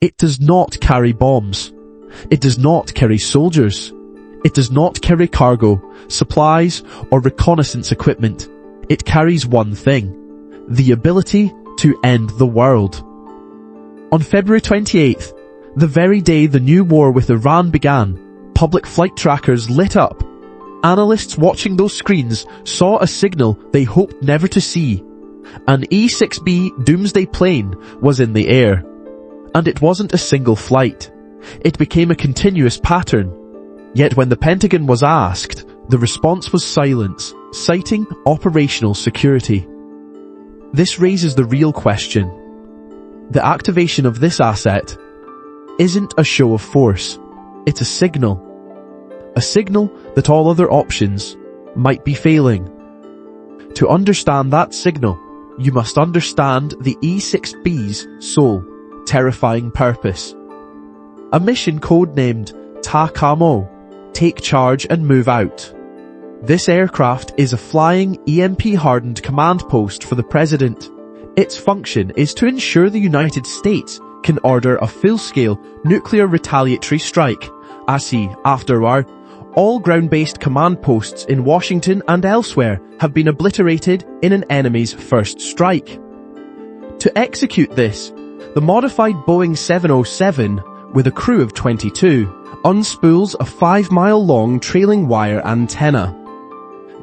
It does not carry bombs. It does not carry soldiers. It does not carry cargo, supplies, or reconnaissance equipment. It carries one thing: the ability to end the world. On February 28th, the very day the new war with Iran began, public flight trackers lit up. Analysts watching those screens saw a signal they hoped never to see. An E-6B Doomsday Plane was in the air. And it wasn't a single flight. It became a continuous pattern. Yet when the Pentagon was asked, the response was silence, citing operational security. This raises the real question. The activation of this asset isn't a show of force. It's a signal. A signal that all other options might be failing. To understand that signal, you must understand the E-6B's sole, terrifying purpose. A mission codenamed TACAMO, Take Charge and Move Out. This aircraft is a flying EMP-hardened command post for the President. Its function is to ensure the United States can order a full-scale nuclear retaliatory strike, i.e. after all ground-based command posts in Washington and elsewhere have been obliterated in an enemy's first strike. To execute this, the modified Boeing 707, with a crew of 22, unspools a 5-mile-long trailing wire antenna.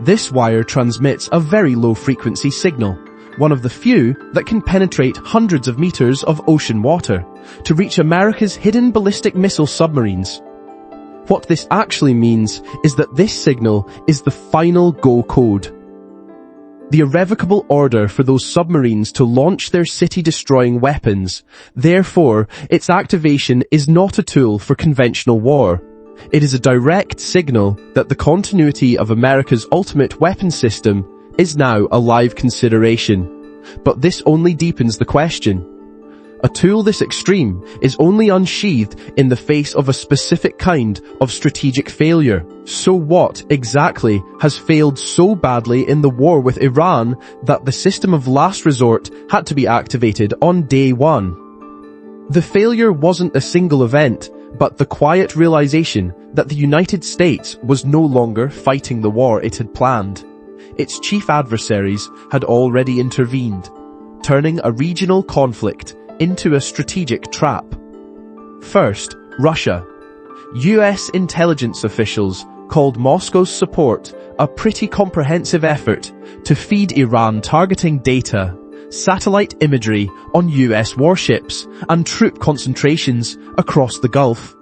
This wire transmits a very low-frequency signal, one of the few that can penetrate hundreds of meters of ocean water, to reach America's hidden ballistic missile submarines. What this actually means is that this signal is the final go code. The irrevocable order for those submarines to launch their city-destroying weapons. Therefore, its activation is not a tool for conventional war. It is a direct signal that the continuity of America's ultimate weapon system is now a live consideration. But this only deepens the question. A tool this extreme is only unsheathed in the face of a specific kind of strategic failure. So what exactly has failed so badly in the war with Iran that the system of last resort had to be activated on day one? The failure wasn't a single event, but the quiet realization that the United States was no longer fighting the war it had planned. Its chief adversaries had already intervened, turning a regional conflict into a strategic trap. First, Russia. US intelligence officials called Moscow's support a pretty comprehensive effort to feed Iran targeting data, satellite imagery on US warships, and troop concentrations across the Gulf.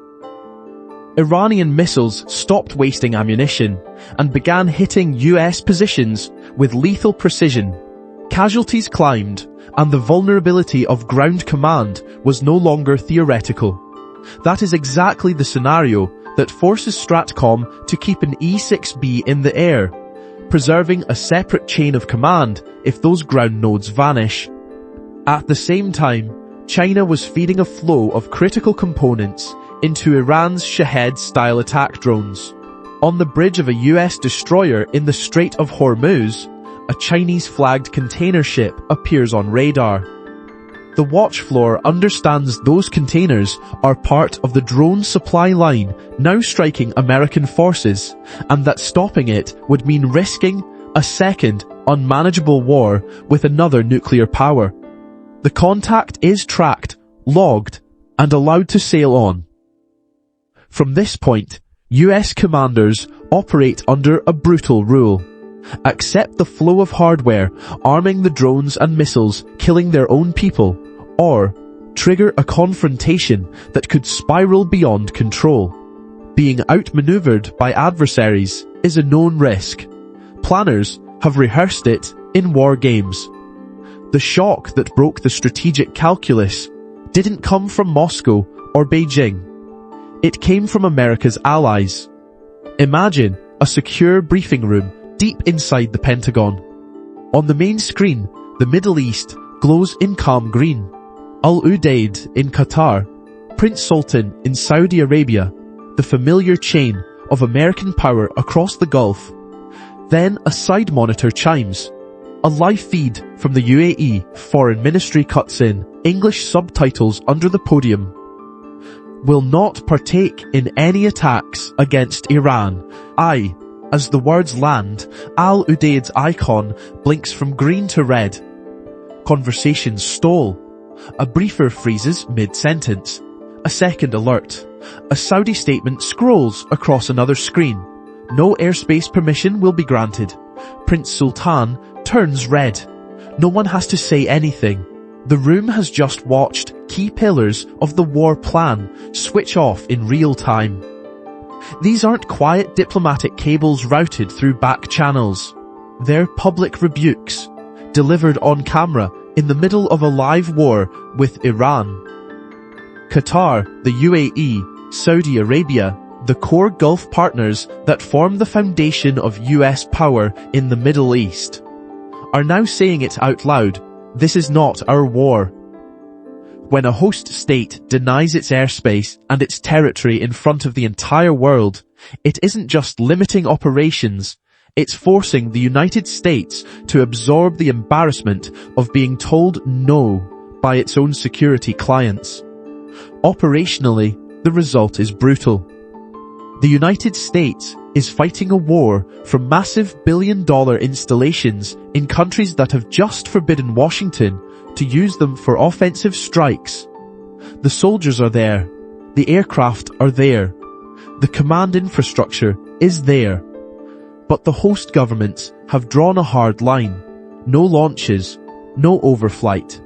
Iranian missiles stopped wasting ammunition and began hitting US positions with lethal precision. Casualties climbed, and the vulnerability of ground command was no longer theoretical. That is exactly the scenario that forces Stratcom to keep an E-6B in the air, preserving a separate chain of command if those ground nodes vanish. At the same time, China was feeding a flow of critical components into Iran's Shahed-style attack drones. On the bridge of a US destroyer in the Strait of Hormuz, a Chinese-flagged container ship appears on radar. The watch floor understands those containers are part of the drone supply line now striking American forces, and that stopping it would mean risking a second, unmanageable war with another nuclear power. The contact is tracked, logged, and allowed to sail on. From this point, US commanders operate under a brutal rule. Accept the flow of hardware, arming the drones and missiles, killing their own people, or trigger a confrontation that could spiral beyond control. Being outmaneuvered by adversaries is a known risk. Planners have rehearsed it in war games. The shock that broke the strategic calculus didn't come from Moscow or Beijing. It came from America's allies. Imagine a secure briefing room deep inside the Pentagon. On the main screen, the Middle East glows in calm green. Al Udeid in Qatar, Prince Sultan in Saudi Arabia, the familiar chain of American power across the Gulf. Then a side monitor chimes. A live feed from the UAE Foreign Ministry cuts in, English subtitles under the podium. will not partake in any attacks against Iran. As the words land, Al Udeid's icon blinks from green to red. Conversations stall. A briefer freezes mid-sentence. A second alert. A Saudi statement scrolls across another screen. No airspace permission will be granted. Prince Sultan turns red. No one has to say anything. The room has just watched key pillars of the war plan switch off in real time. These aren't quiet diplomatic cables routed through back channels. They're public rebukes, delivered on camera in the middle of a live war with Iran. Qatar, the UAE, Saudi Arabia, the core Gulf partners that form the foundation of US power in the Middle East, are now saying it out loud: this is not our war. When a host state denies its airspace and its territory in front of the entire world, it isn't just limiting operations, it's forcing the United States to absorb the embarrassment of being told no by its own security clients. Operationally, the result is brutal. The United States is fighting a war from massive billion-dollar installations in countries that have just forbidden Washington to use them for offensive strikes. The soldiers are there. The aircraft are there. The command infrastructure is there. But the host governments have drawn a hard line. No launches, no overflight.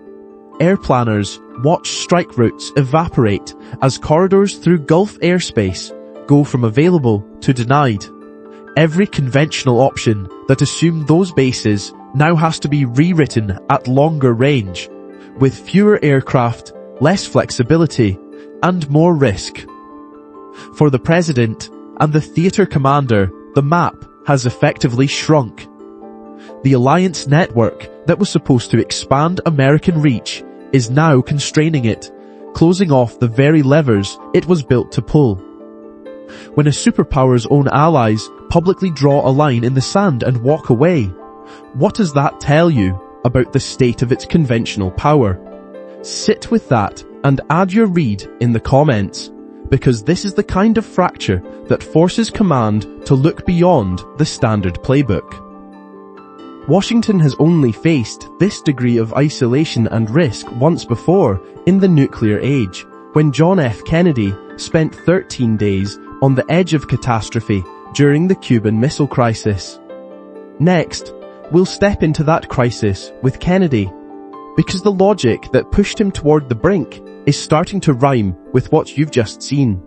Air planners watch strike routes evaporate as corridors through Gulf airspace go from available to denied. Every conventional option that assumed those bases now has to be rewritten at longer range, with fewer aircraft, less flexibility, and more risk. For the president and the theater commander, the map has effectively shrunk. The alliance network that was supposed to expand American reach is now constraining it, closing off the very levers it was built to pull. When a superpower's own allies publicly draw a line in the sand and walk away, what does that tell you about the state of its conventional power? Sit with that and add your read in the comments, because this is the kind of fracture that forces command to look beyond the standard playbook. Washington has only faced this degree of isolation and risk once before in the nuclear age, when John F. Kennedy spent 13 days on the edge of catastrophe during the Cuban Missile Crisis. Next, we'll step into that crisis with Kennedy, because the logic that pushed him toward the brink is starting to rhyme with what you've just seen.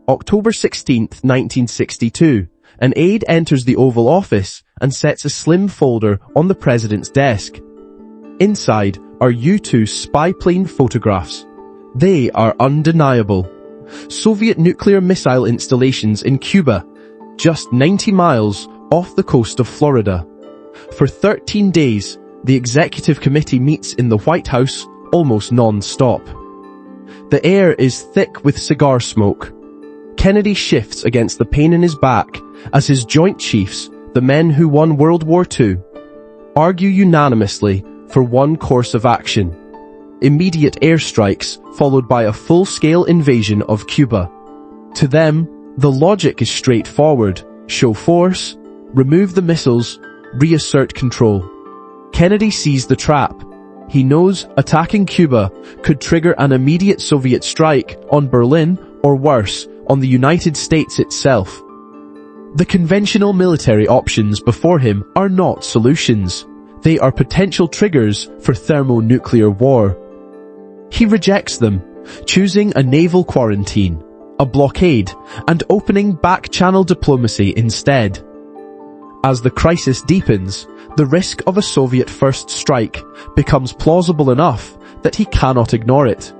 October 16th, 1962, an aide enters the Oval Office and sets a slim folder on the president's desk. Inside are U-2 spy plane photographs. They are undeniable. Soviet nuclear missile installations in Cuba, just 90 miles off the coast of Florida. For 13 days, the executive committee meets in the White House almost non-stop. The air is thick with cigar smoke. Kennedy shifts against the pain in his back as his Joint Chiefs, the men who won World War II, argue unanimously for one course of action: immediate airstrikes followed by a full-scale invasion of Cuba. To them, the logic is straightforward: show force, remove the missiles, reassert control. Kennedy sees the trap. He knows attacking Cuba could trigger an immediate Soviet strike on Berlin, or worse, on the United States itself. The conventional military options before him are not solutions. They are potential triggers for thermonuclear war. He rejects them, choosing a naval quarantine, a blockade, and opening back-channel diplomacy instead. As the crisis deepens, the risk of a Soviet first strike becomes plausible enough that he cannot ignore it.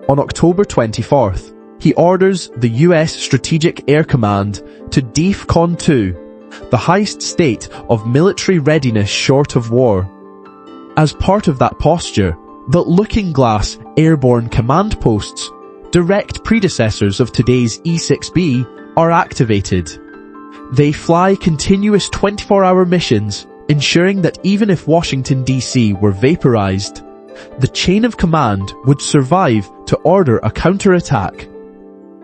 On October 24th, he orders the US Strategic Air Command to DEFCON 2, the highest state of military readiness short of war. As part of that posture, the Looking Glass airborne command posts, direct predecessors of today's E-6B, are activated. They fly continuous 24-hour missions, ensuring that even if Washington, D.C. were vaporized, the chain of command would survive to order a counterattack.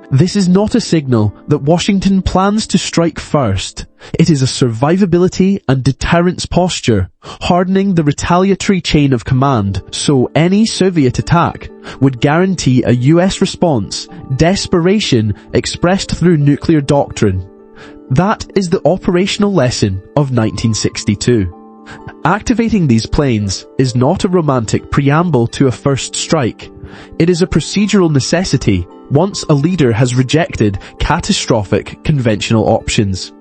This is not a signal that Washington plans to strike first. It is a survivability and deterrence posture, hardening the retaliatory chain of command so any Soviet attack would guarantee a US response, desperation expressed through nuclear doctrine. That is the operational lesson of 1962. Activating these planes is not a romantic preamble to a first strike. It is a procedural necessity once a leader has rejected catastrophic conventional options.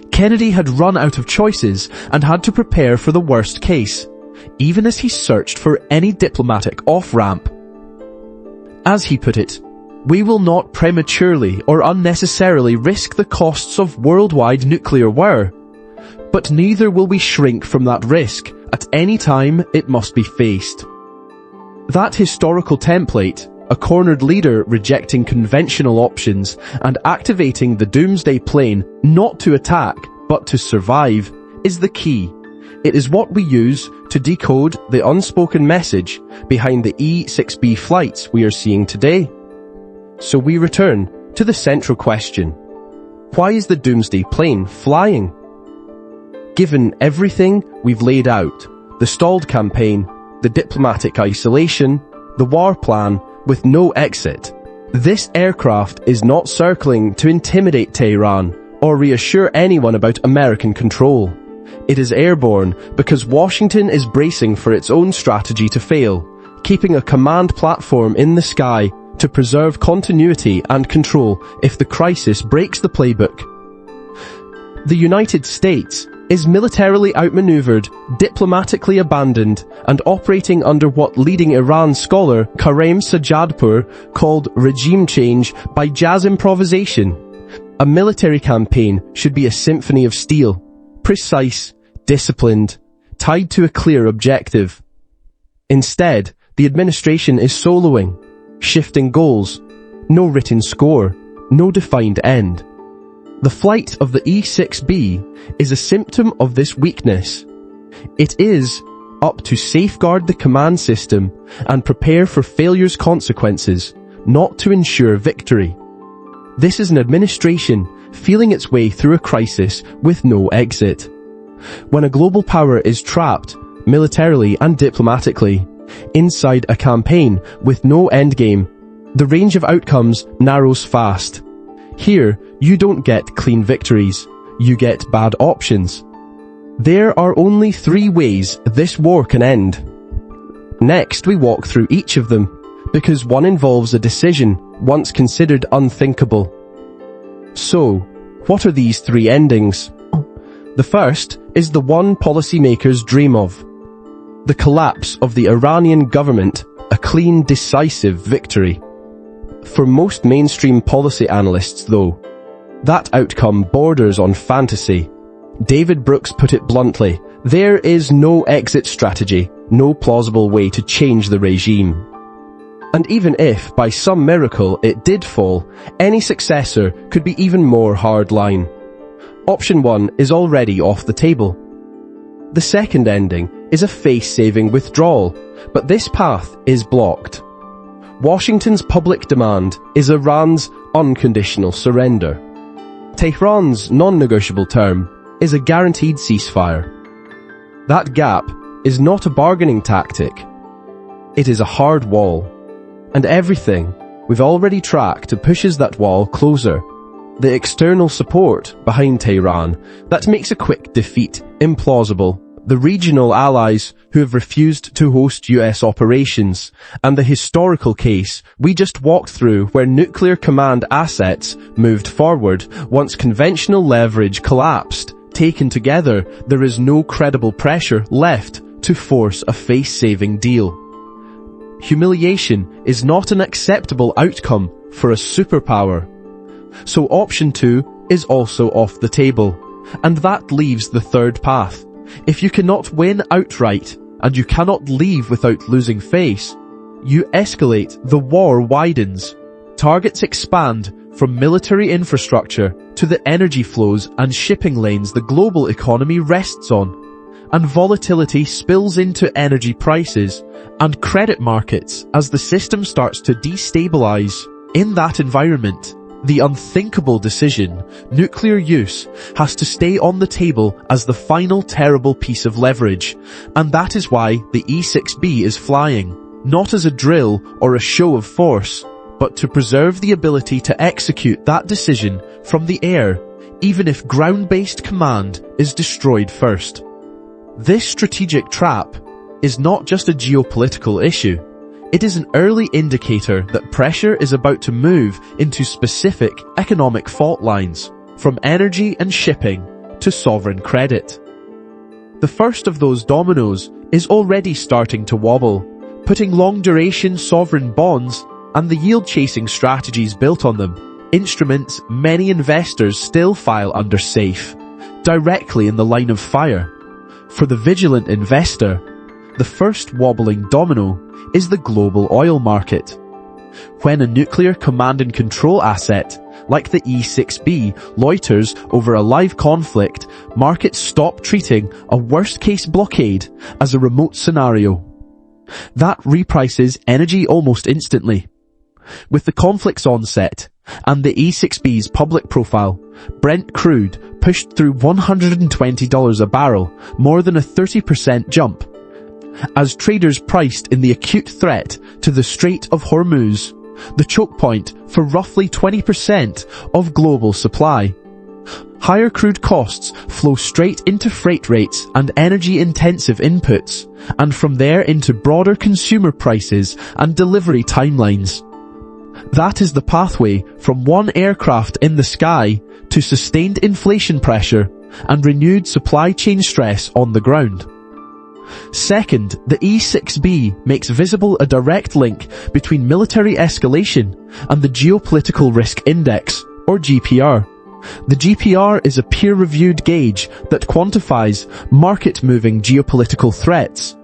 Kennedy had run out of choices and had to prepare for the worst case, even as he searched for any diplomatic off-ramp. As he put it, "We will not prematurely or unnecessarily risk the costs of worldwide nuclear war, but neither will we shrink from that risk at any time it must be faced." That historical template, a cornered leader rejecting conventional options and activating the Doomsday Plane not to attack but to survive, is the key. It is what we use to decode the unspoken message behind the E-6B flights we are seeing today. So we return to the central question. Why is the Doomsday Plane flying? Given everything we've laid out, the stalled campaign, the diplomatic isolation, the war plan with no exit, this aircraft is not circling to intimidate Tehran or reassure anyone about American control. It is airborne because Washington is bracing for its own strategy to fail, keeping a command platform in the sky to preserve continuity and control if the crisis breaks the playbook. The United States is militarily outmaneuvered, diplomatically abandoned, and operating under what leading Iran scholar Karem Sajjadpour called regime change by jazz improvisation. A military campaign should be a symphony of steel, precise, disciplined, tied to a clear objective. Instead, the administration is soloing, shifting goals, no written score, no defined end. The flight of the E-6B is a symptom of this weakness. It is up to safeguard the command system and prepare for failure's consequences, not to ensure victory. This is an administration feeling its way through a crisis with no exit. When a global power is trapped, militarily and diplomatically, inside a campaign with no endgame, the range of outcomes narrows fast. Here, you don't get clean victories, you get bad options. There are only 3 ways this war can end. Next, we walk through each of them, because one involves a decision once considered unthinkable. So, what are these 3 endings? The first is the one policymakers dream of. The collapse of the Iranian government, a clean, decisive victory. For most mainstream policy analysts, though, that outcome borders on fantasy. David Brooks put it bluntly, there is no exit strategy, no plausible way to change the regime. And even if, by some miracle, it did fall, any successor could be even more hardline. Option 1 is already off the table. The second ending is a face-saving withdrawal, but this path is blocked. Washington's public demand is Iran's unconditional surrender. Tehran's non-negotiable term is a guaranteed ceasefire. That gap is not a bargaining tactic. It is a hard wall. And everything we've already tracked pushes that wall closer. The external support behind Tehran that makes a quick defeat implausible. The regional allies who have refused to host US operations, and the historical case we just walked through where nuclear command assets moved forward once conventional leverage collapsed. Taken together, there is no credible pressure left to force a face-saving deal. Humiliation is not an acceptable outcome for a superpower. So option 2 is also off the table, and that leaves the third path. If you cannot win outright, and you cannot leave without losing face, you escalate, the war widens. Targets expand from military infrastructure to the energy flows and shipping lanes the global economy rests on. And volatility spills into energy prices and credit markets as the system starts to destabilize. In that environment, The unthinkable decision, nuclear use, has to stay on the table as the final terrible piece of leverage, and that is why the E-6B is flying, not as a drill or a show of force, but to preserve the ability to execute that decision from the air, even if ground-based command is destroyed first. This strategic trap is not just a geopolitical issue. It is an early indicator that pressure is about to move into specific economic fault lines, from energy and shipping to sovereign credit. The first of those dominoes is already starting to wobble, putting long-duration sovereign bonds and the yield-chasing strategies built on them, instruments many investors still file under safe, directly in the line of fire. For the vigilant investor, the first wobbling domino is the global oil market. When a nuclear command and control asset, like the E-6B, loiters over a live conflict, markets stop treating a worst-case blockade as a remote scenario. That reprices energy almost instantly. With the conflict's onset and the E-6B's public profile, Brent crude pushed through $120 a barrel, more than a 30% jump, as traders priced in the acute threat to the Strait of Hormuz, the choke point for roughly 20% of global supply. Higher crude costs flow straight into freight rates and energy-intensive inputs, and from there into broader consumer prices and delivery timelines. That is the pathway from one aircraft in the sky to sustained inflation pressure and renewed supply chain stress on the ground. Second, the E-6B makes visible a direct link between military escalation and the Geopolitical Risk Index, or GPR. The GPR is a peer-reviewed gauge that quantifies market-moving geopolitical threats.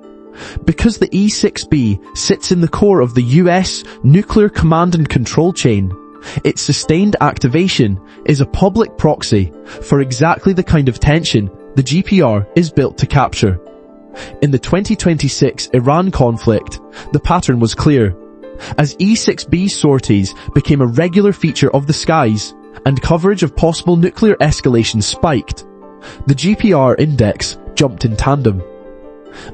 Because the E-6B sits in the core of the US nuclear command and control chain, its sustained activation is a public proxy for exactly the kind of tension the GPR is built to capture. In the 2026 Iran conflict, the pattern was clear. As E-6B sorties became a regular feature of the skies and coverage of possible nuclear escalation spiked, the GPR index jumped in tandem.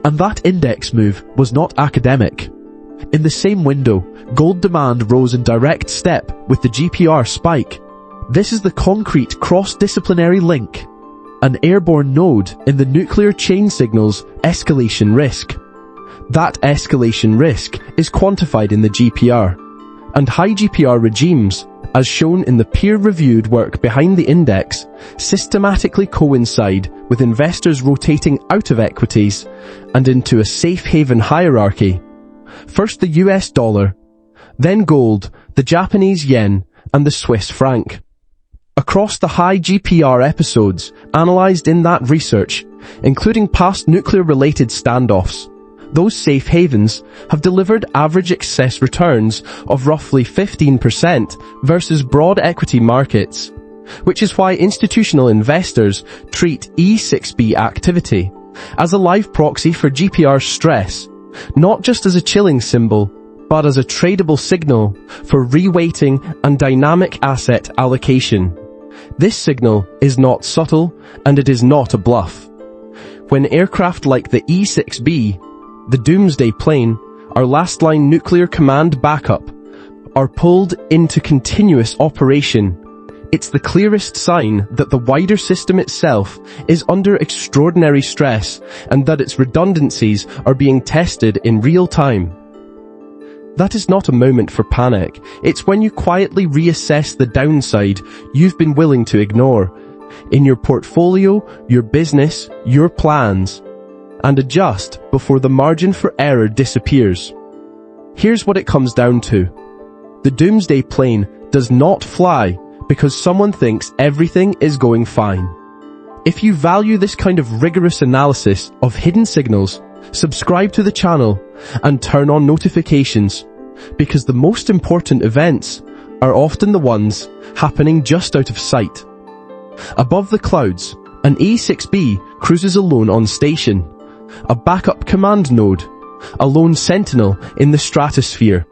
And that index move was not academic. In the same window, gold demand rose in direct step with the GPR spike. This is the concrete cross-disciplinary link. An airborne node in the nuclear chain signals escalation risk. That escalation risk is quantified in the GPR. And high GPR regimes, as shown in the peer-reviewed work behind the index, systematically coincide with investors rotating out of equities and into a safe haven hierarchy. First the US dollar, then gold, the Japanese yen, and the Swiss franc. Across the high GPR episodes analysed in that research, including past nuclear-related standoffs, those safe havens have delivered average excess returns of roughly 15% versus broad equity markets, which is why institutional investors treat E-6B activity as a live proxy for GPR stress, not just as a chilling symbol, but as a tradable signal for reweighting and dynamic asset allocation. This signal is not subtle, and it is not a bluff. When aircraft like the E-6B, the Doomsday Plane, our last-line nuclear command backup, are pulled into continuous operation, it's the clearest sign that the wider system itself is under extraordinary stress and that its redundancies are being tested in real time. That is not a moment for panic. It's when you quietly reassess the downside you've been willing to ignore in your portfolio, your business, your plans, and adjust before the margin for error disappears. Here's what it comes down to. The Doomsday Plane does not fly because someone thinks everything is going fine. If you value this kind of rigorous analysis of hidden signals, subscribe to the channel and turn on notifications, because the most important events are often the ones happening just out of sight. Above the clouds, an E-6B cruises alone on station, a backup command node, a lone sentinel in the stratosphere.